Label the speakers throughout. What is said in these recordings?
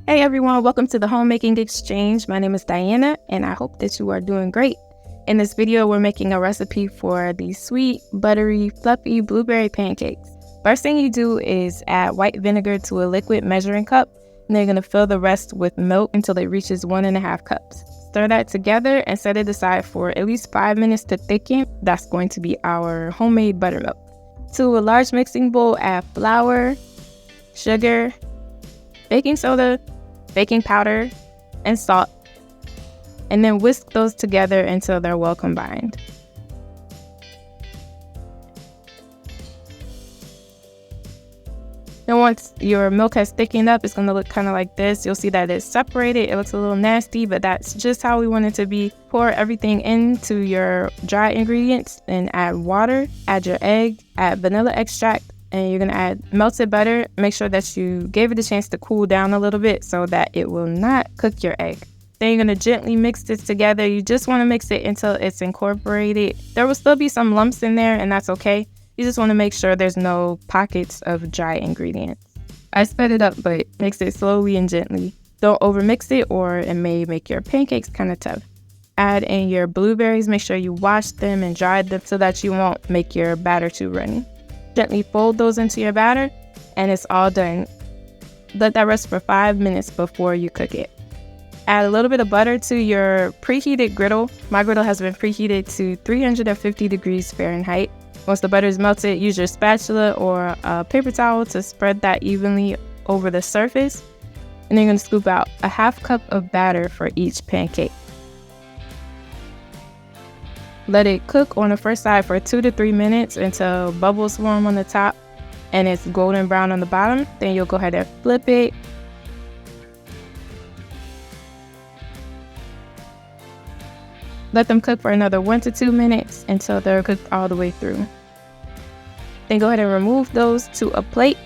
Speaker 1: Hey everyone, welcome to the Homemaking Exchange. My name is Diana and I hope that you are doing great. In this video, we're making a recipe for these sweet, buttery, fluffy blueberry pancakes. First thing you do is add white vinegar to a liquid measuring cup, and then you're going to fill the rest with milk until it reaches 1.5 cups. Stir that together and set it aside for at least 5 minutes to thicken. That's going to be our homemade buttermilk. To a large mixing bowl, add flour, sugar, baking soda, baking powder, and salt, and then whisk those together until they're well combined. Then once your milk has thickened up, it's going to look kind of like this. You'll see that it's separated. It looks a little nasty, but that's just how we want it to be. Pour everything into your dry ingredients and add water, add your egg, add vanilla extract, and you're going to add melted butter. Make sure that you gave it a chance to cool down a little bit so that it will not cook your egg. Then you're going to gently mix this together. You just want to mix it until it's incorporated. There will still be some lumps in there, and that's okay. You just want to make sure there's no pockets of dry ingredients. I sped it up, but mix it slowly and gently. Don't overmix it or it may make your pancakes kind of tough. Add in your blueberries. Make sure you wash them and dry them so that you won't make your batter too runny. Gently fold those into your batter, and it's all done. Let that rest for 5 minutes before you cook it. Add a little bit of butter to your preheated griddle. My griddle has been preheated to 350 degrees Fahrenheit. Once the butter is melted, use your spatula or a paper towel to spread that evenly over the surface. And then you're going to scoop out a 1/2 cup of batter for each pancake. Let it cook on the first side for 2 to 3 minutes until bubbles form on the top and it's golden brown on the bottom. Then you'll go ahead and flip it. Let them cook for another 1 to 2 minutes until they're cooked all the way through. Then go ahead and remove those to a plate.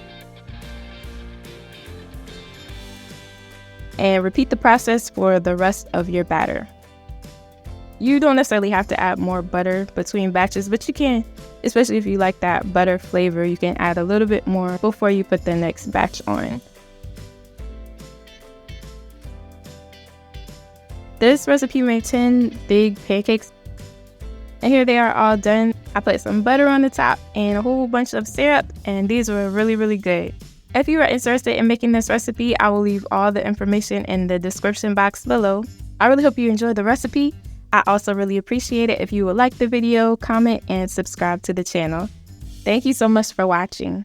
Speaker 1: And repeat the process for the rest of your batter. You don't necessarily have to add more butter between batches, but you can, especially if you like that butter flavor, you can add a little bit more before you put the next batch on. This recipe made 10 big pancakes, and here they are all done. I put some butter on the top and a whole bunch of syrup, and these were really good. If you are interested in making this recipe, I will leave all the information in the description box below. I really hope you enjoyed the recipe. I also really appreciate it if you would like the video, comment, and subscribe to the channel. Thank you so much for watching.